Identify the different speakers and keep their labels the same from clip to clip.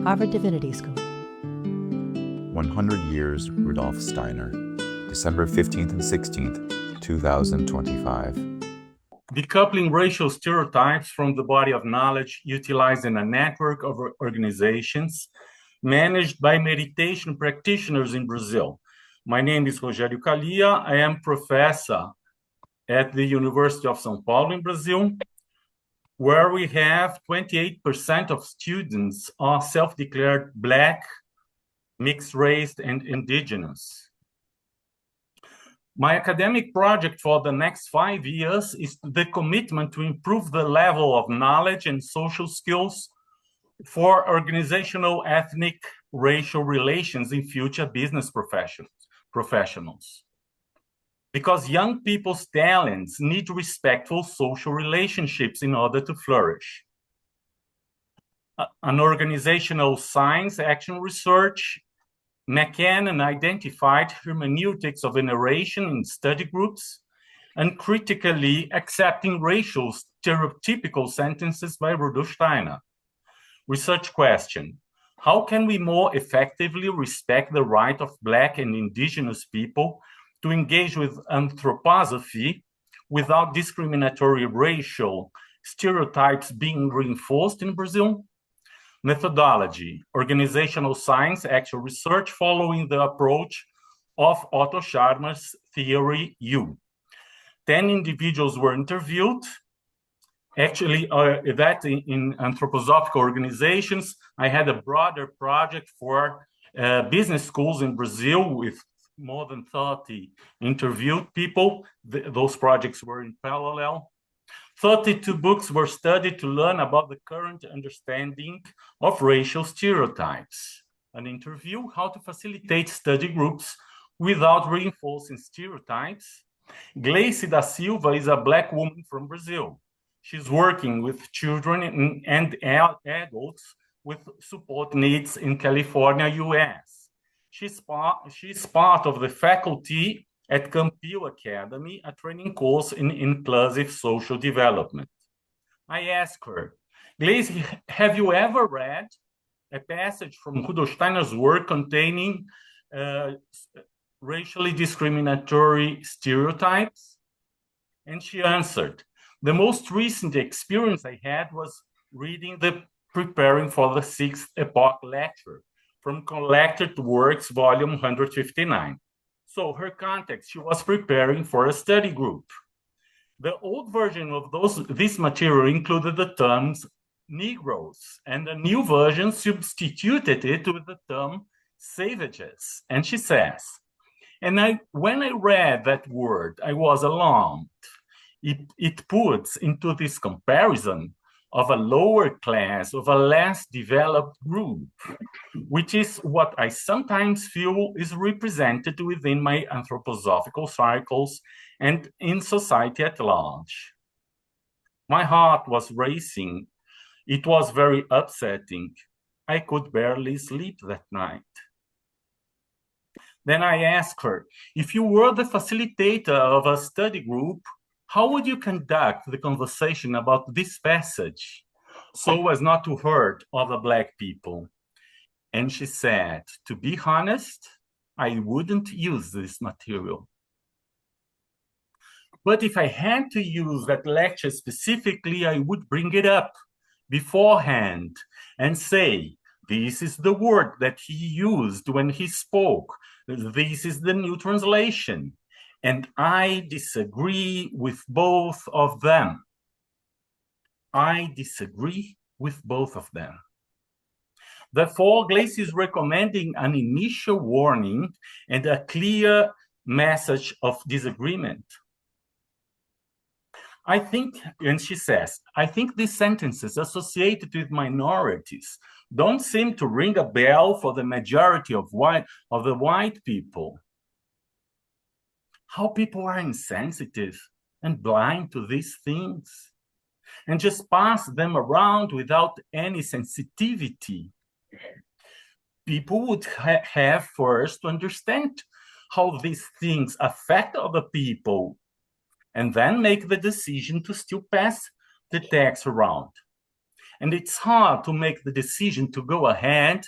Speaker 1: Harvard Divinity School.
Speaker 2: 100 Years Rudolf Steiner, December 15th and 16th, 2025.
Speaker 3: Decoupling racial stereotypes from the body of knowledge utilized in a network of organizations managed by meditation practitioners in Brazil. My name is Rogério Calia. I am professor at the University of São Paulo in Brazil, where we have 28% of students are self-declared Black, mixed race, and indigenous. My academic project for the next 5 years is the commitment to improve the level of knowledge and social skills for organizational, ethnic, racial relations in future business professionals. Because young people's talents need respectful social relationships in order to flourish. An organizational science action research, McKanan identified hermeneutics of veneration in study groups, uncritically accepting racial stereotypical sentences by Rudolf Steiner. Research question: how can we more effectively respect the right of Black and indigenous people to engage with anthroposophy without discriminatory racial stereotypes being reinforced in Brazil? Methodology: organizational science actual research following the approach of Otto Scharmer's theory U. 10 individuals were interviewed. Actually, that in anthroposophical organizations, I had a broader project for business schools in Brazil with more than 30 interviewed people. Those projects were in parallel. 32 books were studied to learn about the current understanding of racial stereotypes. An interview, how to facilitate study groups without reinforcing stereotypes. Gleice da Silva is a Black woman from Brazil. She's working with children and adults with support needs in California, US. She's part of the faculty at Campio Academy, a training course in inclusive social development. I asked her, Gleice, have you ever read a passage from Rudolf Steiner's work containing racially discriminatory stereotypes? And she answered, the most recent experience I had was reading the Preparing for the Sixth Epoch lecture from Collected Works, volume 159. So her context, she was preparing for a study group. The old version of this material included the terms Negroes, and the new version substituted it with the term savages. And she says, when I read that word, I was alarmed. It puts into this comparison of a lower class, of a less developed group, which is what I sometimes feel is represented within my anthroposophical circles and in society at large. My heart was racing. It was very upsetting. I could barely sleep that night. Then I asked her, if you were the facilitator of a study group, how would you conduct the conversation about this passage so as not to hurt other Black people? And she said, to be honest, I wouldn't use this material. But if I had to use that lecture specifically, I would bring it up beforehand and say, this is the word that he used when he spoke. This is the new translation. And I disagree with both of them. I disagree with both of them. Therefore, Gleice is recommending an initial warning and a clear message of disagreement. I think, and she says, I think these sentences associated with minorities don't seem to ring a bell for the majority of the white people. How people are insensitive and blind to these things and just pass them around without any sensitivity. People would have first to understand how these things affect other people and then make the decision to still pass the text around. And it's hard to make the decision to go ahead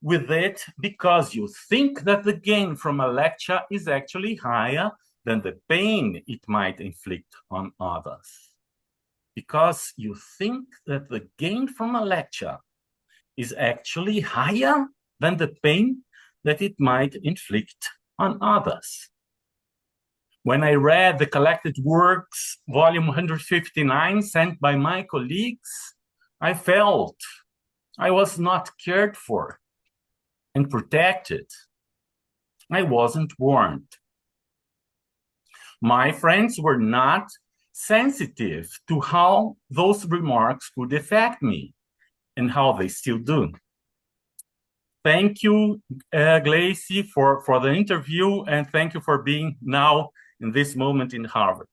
Speaker 3: with it because you think that the gain from a lecture is actually higher than the pain it might inflict on others. Because you think that the gain from a lecture is actually higher than the pain that it might inflict on others. When I read the collected works, volume 159, sent by my colleagues, I felt I was not cared for and protected. I wasn't warned. My friends were not sensitive to how those remarks could affect me and how they still do. Thank you, Glacy, for the interview, and thank you for being now in this moment in Harvard.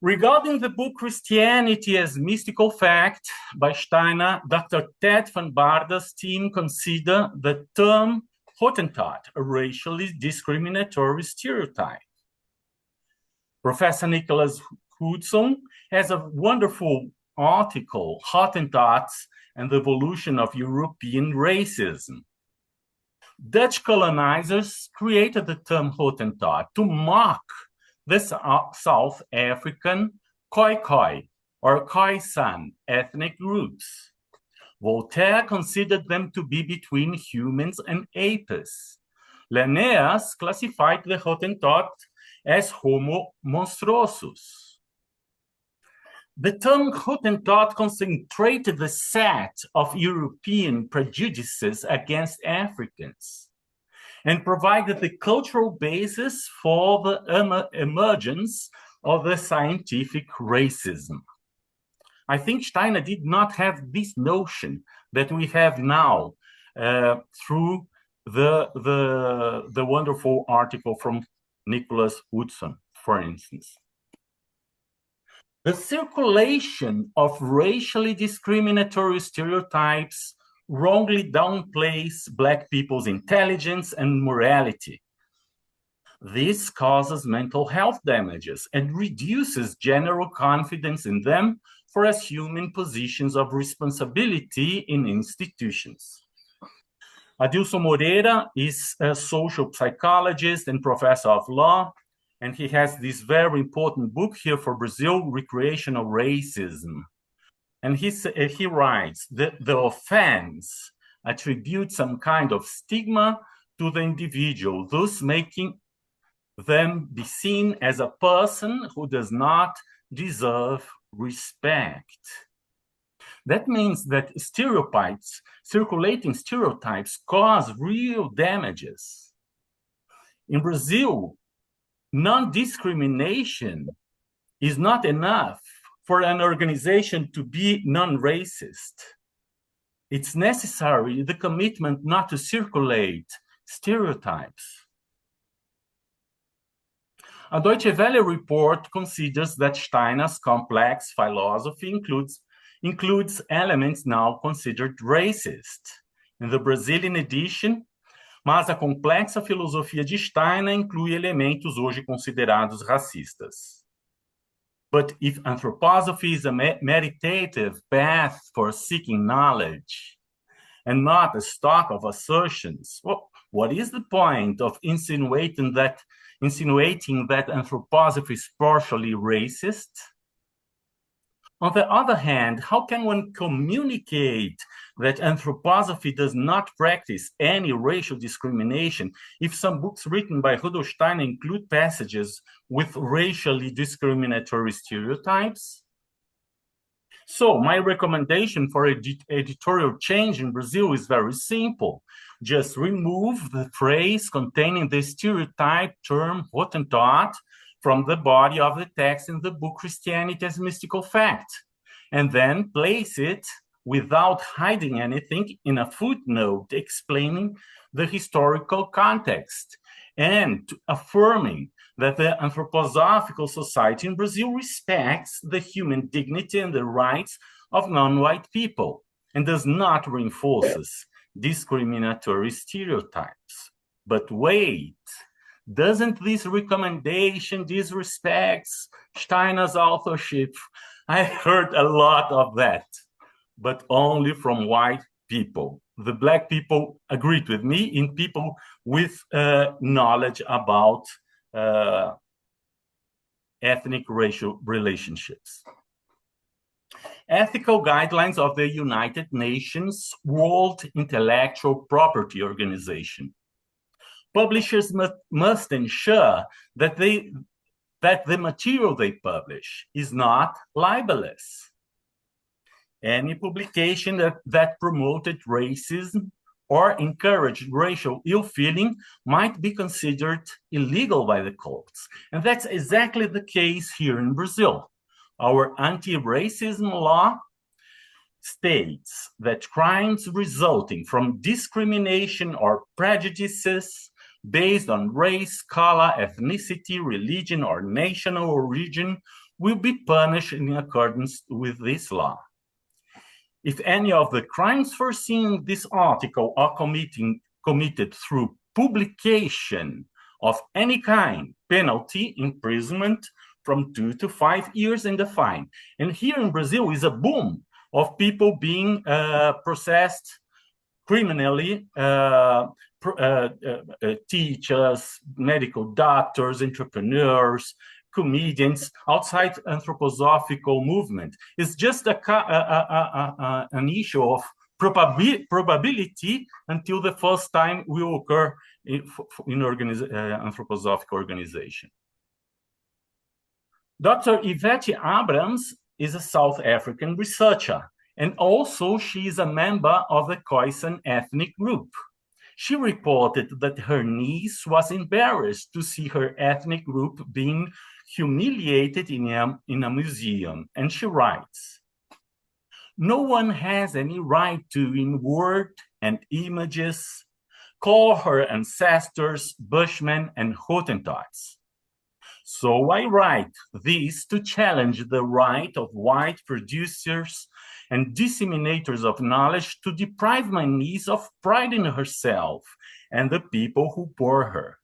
Speaker 3: Regarding the book Christianity as Mystical Fact by Steiner, Dr. Ted van Baarden's team consider the term Hottentot a racially discriminatory stereotype. Professor Nicholas Hudson has a wonderful article, Hottentots and the Evolution of European Racism. Dutch colonizers created the term Hottentot to mock the South African Khoi or Khoisan ethnic groups. Voltaire considered them to be between humans and apes. Linnaeus classified the Hottentot as Homo monstrosus. The term Hottentot concentrated the set of European prejudices against Africans and provided the cultural basis for the emergence of the scientific racism. I think Steiner did not have this notion that we have now through the wonderful article from Nicholas Hudson, for instance. The circulation of racially discriminatory stereotypes wrongly downplays Black people's intelligence and morality. This causes mental health damages and reduces general confidence in them for assuming positions of responsibility in institutions. Adilson Moreira is a social psychologist and professor of law, and he has this very important book here for Brazil, Recreational Racism. And he writes that the offense attributes some kind of stigma to the individual, thus making them be seen as a person who does not deserve respect. That means that circulating stereotypes cause real damages. In Brazil, non-discrimination is not enough for an organization to be non-racist. It's necessary the commitment not to circulate stereotypes. A Deutsche Welle report considers that Steiner's complex philosophy includes elements now considered racist. In the Brazilian edition, mas a complexa filosofia de Steiner inclui elementos hoje considerados racistas. But if anthroposophy is a meditative path for seeking knowledge and not a stock of assertions, well, what is the point of insinuating that anthroposophy is partially racist? On the other hand, how can one communicate that anthroposophy does not practice any racial discrimination if some books written by Rudolf Steiner include passages with racially discriminatory stereotypes? So my recommendation for editorial change in Brazil is very simple. Just remove the phrase containing the stereotype term Hottentot from the body of the text in the book Christianity as Mystical Fact, and then place it without hiding anything in a footnote explaining the historical context and affirming that the anthroposophical society in Brazil respects the human dignity and the rights of non-white people and does not reinforce discriminatory stereotypes. But wait, doesn't this recommendation disrespect Steiner's authorship? I heard a lot of that. but only from white people. The Black people agreed with me in people with knowledge about ethnic racial relationships. Ethical guidelines of the United Nations World Intellectual Property Organization. Publishers must ensure that the material they publish is not libelous. Any publication that promoted racism or encouraged racial ill-feeling might be considered illegal by the courts. And that's exactly the case here in Brazil. Our anti-racism law states that crimes resulting from discrimination or prejudices based on race, color, ethnicity, religion, or national origin will be punished in accordance with this law. If any of the crimes foreseen in this article are committed through publication of any kind, penalty, imprisonment from 2 to 5 years and a fine. And here in Brazil is a boom of people being processed criminally, teachers, medical doctors, entrepreneurs, comedians, outside anthroposophical movement. It's just an issue of probability until the first time will occur in anthroposophical organization. Dr. Yvette Abrams is a South African researcher, and also she is a member of the Khoisan ethnic group. She reported that her niece was embarrassed to see her ethnic group being humiliated in a museum, and she writes, "No one has any right to, in word and images, call her ancestors Bushmen and Hottentots. So I write this to challenge the right of white producers and disseminators of knowledge to deprive my niece of pride in herself and the people who bore her."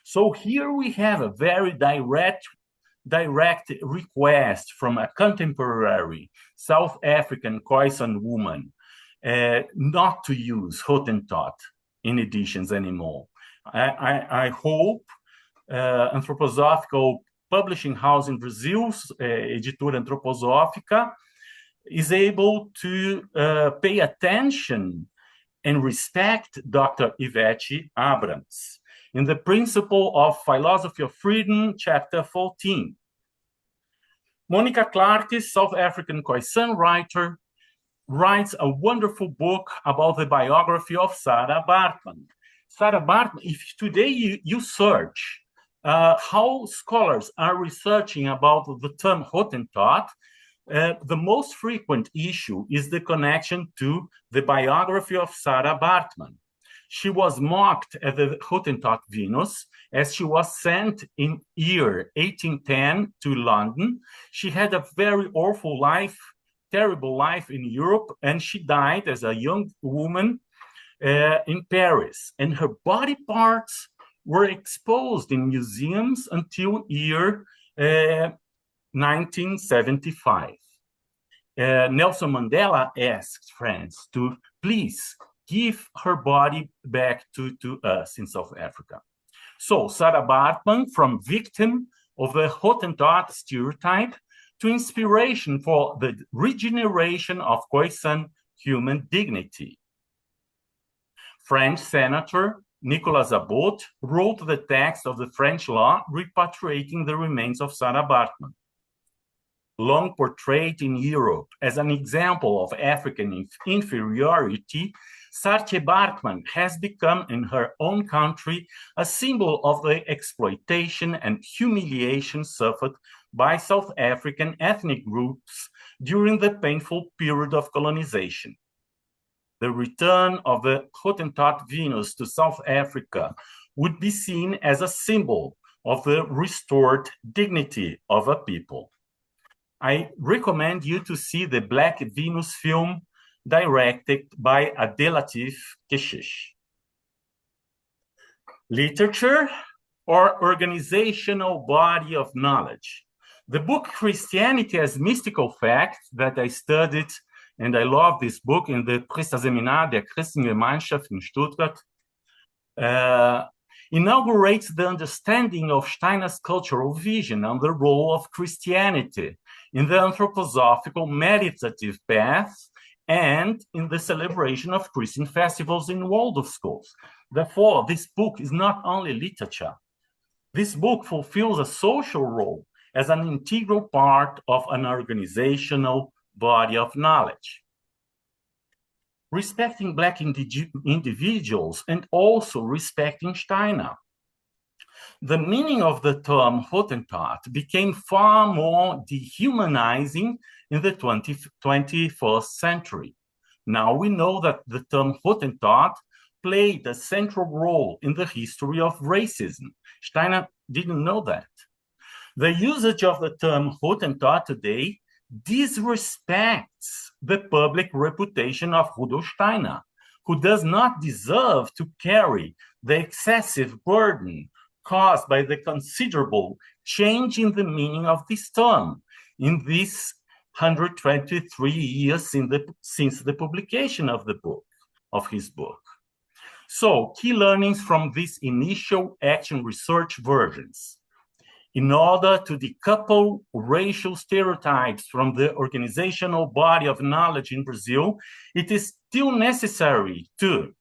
Speaker 3: So here we have a very direct request from a contemporary South African Khoisan woman not to use Hottentot in editions anymore. I hope Anthroposophical Publishing House in Brazil, Editora Anthroposófica, is able to pay attention and respect Dr. Yvette Abrams in the Principle of Philosophy of Freedom, Chapter 14. Monica Clarke, South African Khoisan writer, writes a wonderful book about the biography of Sarah Baartman. Sarah Baartman, if today you search how scholars are researching about the term Hottentot, the most frequent issue is the connection to the biography of Sarah Baartman. She was mocked at the Hottentot Venus as she was sent in year 1810 to London. She had a very awful life, terrible life in Europe, and she died as a young woman in Paris. And her body parts were exposed in museums until year 1975. Nelson Mandela asked France to please give her body back to us in South Africa. So Sarah Baartman, from victim of the Hottentot stereotype to inspiration for the regeneration of Khoisan human dignity. French Senator Nicolas Abbot wrote the text of the French law repatriating the remains of Sarah Baartman. Long portrayed in Europe as an example of African inferiority, Saartjie Baartman has become in her own country a symbol of the exploitation and humiliation suffered by South African ethnic groups during the painful period of colonization. The return of the Hottentot Venus to South Africa would be seen as a symbol of the restored dignity of a people. I recommend you to see the Black Venus film directed by Adelatif Keshish. Literature or organizational body of knowledge. The book Christianity as Mystical Fact that I studied and I love this book, in the Priesterseminar der Christengemeinschaft in Stuttgart, inaugurates the understanding of Steiner's cultural vision on the role of Christianity in the anthroposophical meditative path and in the celebration of Christian festivals in Waldorf schools. Therefore, this book is not only literature. This book fulfills a social role as an integral part of an organizational body of knowledge. Respecting Black individuals and also respecting Steiner. The meaning of the term Hottentot became far more dehumanizing in the 21st century. Now we know that the term Hottentot played a central role in the history of racism. Steiner didn't know that. The usage of the term Hottentot today disrespects the public reputation of Rudolf Steiner, who does not deserve to carry the excessive burden caused by the considerable change in the meaning of this term in these 123 years since the publication of his book. So, key learnings from these initial action research versions. In order to decouple racial stereotypes from the organizational body of knowledge in Brazil, it is still necessary to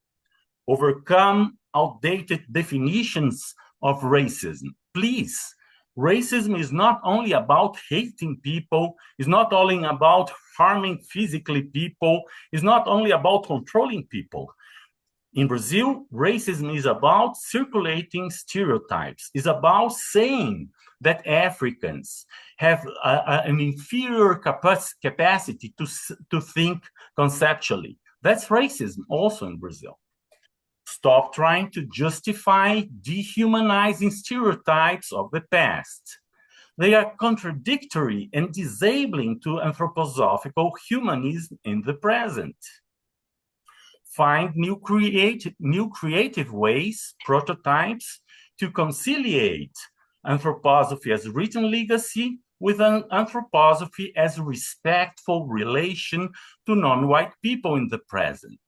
Speaker 3: overcome outdated definitions of racism. Please, racism is not only about hating people, it's not only about harming physically people, it's not only about controlling people. In Brazil, racism is about circulating stereotypes. It's about saying that Africans have an inferior capacity to think conceptually. That's racism also in Brazil. Stop trying to justify dehumanizing stereotypes of the past. They are contradictory and disabling to anthroposophical humanism in the present. Find new creative ways, prototypes, to conciliate anthroposophy as written legacy with an anthroposophy as respectful relation to non-white people in the present.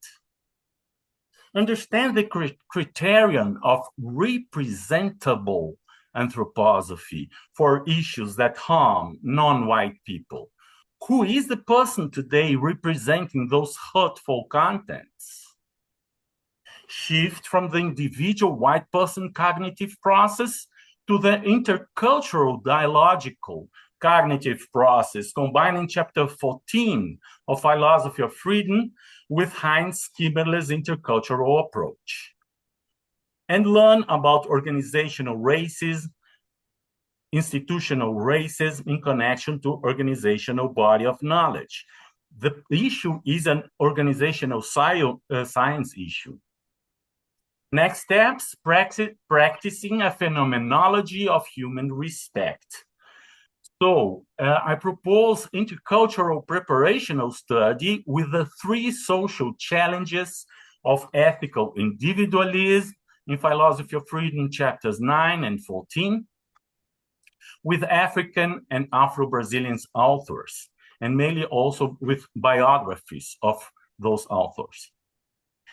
Speaker 3: Understand the criterion of representable anthroposophy for issues that harm non-white people. Who is the person today representing those hurtful contents? Shift from the individual white person cognitive process to the intercultural dialogical cognitive process, combining chapter 14 of Philosophy of Freedom with Heinz Kimmerle's intercultural approach. And learn about organizational racism, institutional racism in connection to organizational body of knowledge. The issue is an organizational science issue. Next steps, practicing a phenomenology of human respect. So I propose intercultural preparational study with the 3 social challenges of ethical individualism in Philosophy of Freedom, chapters 9 and 14, with African and Afro-Brazilian authors, and mainly also with biographies of those authors.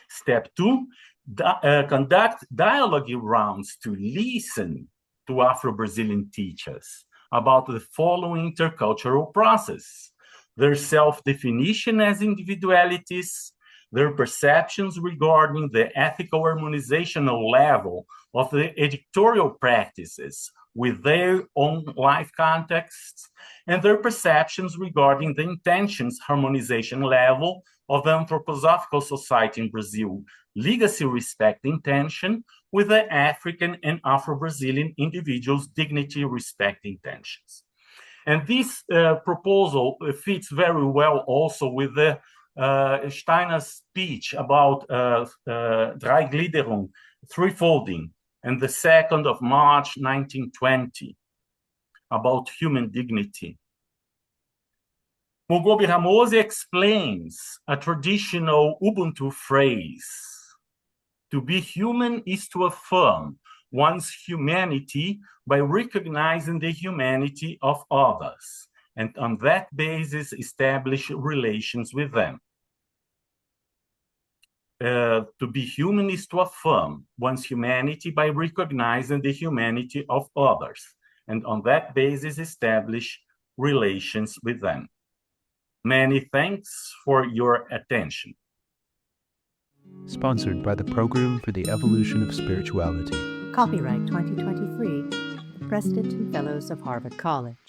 Speaker 3: Step 2, conduct dialogue rounds to listen to Afro-Brazilian teachers about the following intercultural process: their self-definition as individualities, their perceptions regarding the ethical harmonizational level of the editorial practices with their own life contexts, and their perceptions regarding the intentions harmonization level of the anthroposophical society in Brazil, legacy respect intention with the African and Afro-Brazilian individuals' dignity respect intentions. And this proposal fits very well also with the Steiner's speech about Dreigliederung, threefolding, and the 2nd of March, 1920, about human dignity. Mugobe Ramose explains a traditional Ubuntu phrase: to be human is to affirm one's humanity by recognizing the humanity of others, and on that basis establish relations with them. To be human is to affirm one's humanity by recognizing the humanity of others, and on that basis establish relations with them. Many thanks for your attention.
Speaker 1: Sponsored by the Program for the Evolution of Spirituality.
Speaker 4: Copyright 2023, the President and Fellows of Harvard College.